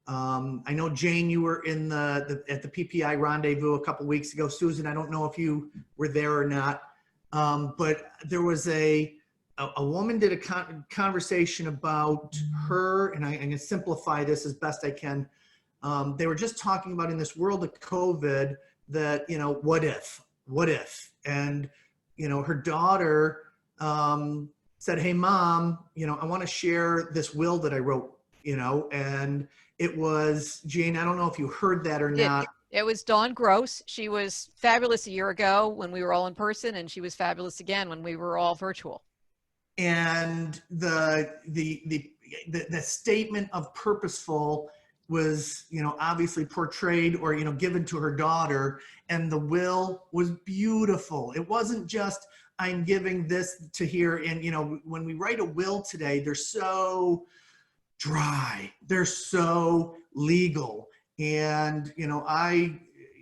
I know, Jane, you were in at the PPI rendezvous a couple weeks ago. Susan, I don't know if you were there or not, but there was a woman did a conversation about her, and I'm going to simplify this as best I can. They were just talking about, in this world of COVID, that, you know, what if, and, you know, her daughter said, hey, Mom, you know, I want to share this will that I wrote, you know, and it was, Jane, I don't know if you heard that or not. It was Dawn Gross. She was fabulous a year ago when we were all in person, and she was fabulous again when we were all virtual. And the statement of purposeful was, you know, obviously portrayed, or, you know, given to her daughter, and the will was beautiful. It wasn't just, I'm giving this to here. And, you know, when we write a will today, they're so dry, they're so legal. And, you know, I,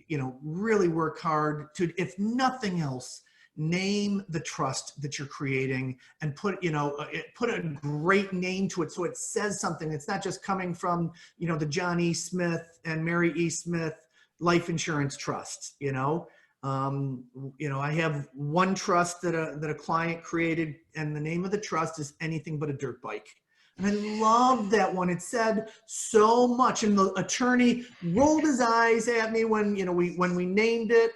you know, really work hard to, if nothing else, name the trust that you're creating, and put, you know, put a great name to it, so it says something. It's not just coming from, you know, the John E. Smith and Mary E. Smith life insurance trusts. You know, I have one trust that a client created, and the name of the trust is Anything But a Dirt Bike. And I love that one. It said so much, and the attorney rolled his eyes at me when, you know, when we named it.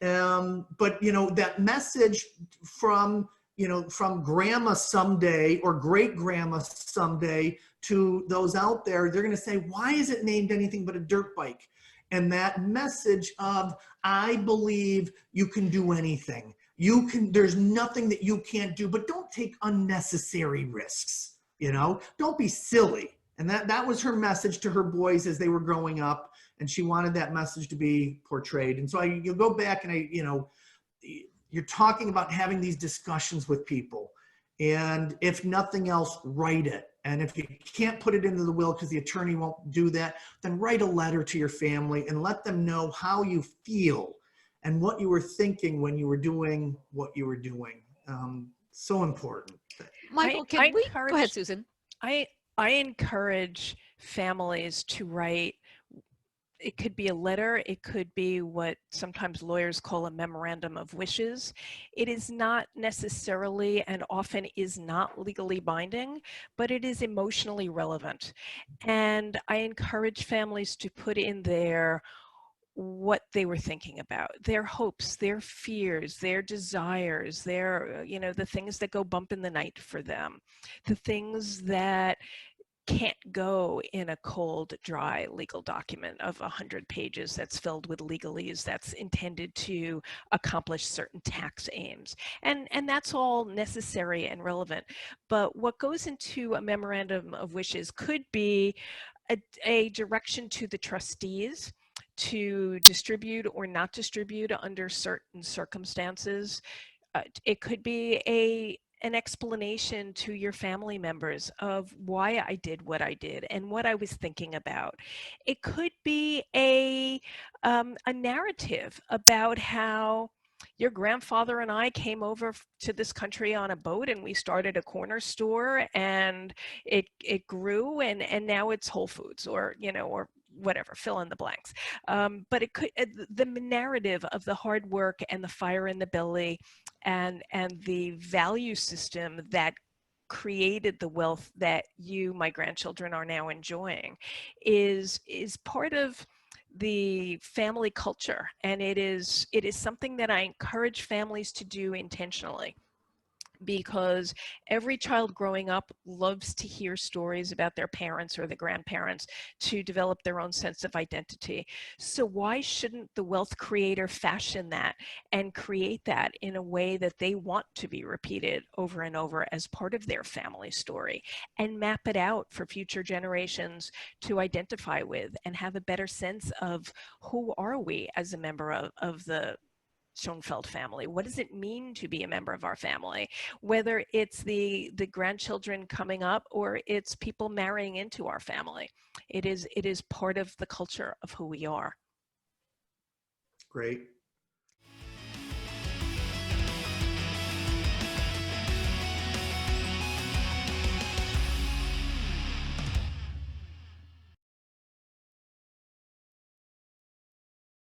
But, you know, that message from, you know, from grandma someday, or great grandma someday, to those out there, they're going to say, why is it named Anything But a Dirt Bike? And that message of, I believe you can do anything. You can, there's nothing that you can't do, but don't take unnecessary risks. You know, don't be silly. And that was her message to her boys as they were growing up. And she wanted that message to be portrayed. And so you go back and you know, you're talking about having these discussions with people. And if nothing else, write it. And if you can't put it into the will because the attorney won't do that, then write a letter to your family and let them know how you feel and what you were thinking when you were doing what you were doing. So important. Michael, go ahead, Susan. I encourage families to write. It could be a letter. It could be what sometimes lawyers call a memorandum of wishes. It is not necessarily, and often is not, legally binding, but it is emotionally relevant. And I encourage families to put in there what they were thinking about, their hopes, their fears, their desires, their, you know, the things that go bump in the night for them, the things that can't go in a cold, dry legal document of 100 pages that's filled with legalese that's intended to accomplish certain tax aims. And that's all necessary and relevant. But what goes into a memorandum of wishes could be a direction to the trustees to distribute or not distribute under certain circumstances. It could be an explanation to your family members of why I did what I did and what I was thinking about. It could be a narrative about how your grandfather and I came over to this country on a boat, and we started a corner store, and it grew, and now it's Whole Foods, or, you know, or whatever, fill in the blanks. But it could, the narrative of the hard work and the fire in the belly and the value system that created the wealth that you, my grandchildren, are now enjoying is part of the family culture. And it is something that I encourage families to do intentionally, because every child growing up loves to hear stories about their parents or the grandparents to develop their own sense of identity. So why shouldn't the wealth creator fashion that and create that in a way that they want to be repeated over and over as part of their family story, and map it out for future generations to identify with and have a better sense of who are we as a member of the Schoenfeld family? What does it mean to be a member of our family? Whether it's the grandchildren coming up or it's people marrying into our family, it is part of the culture of who we are. Great.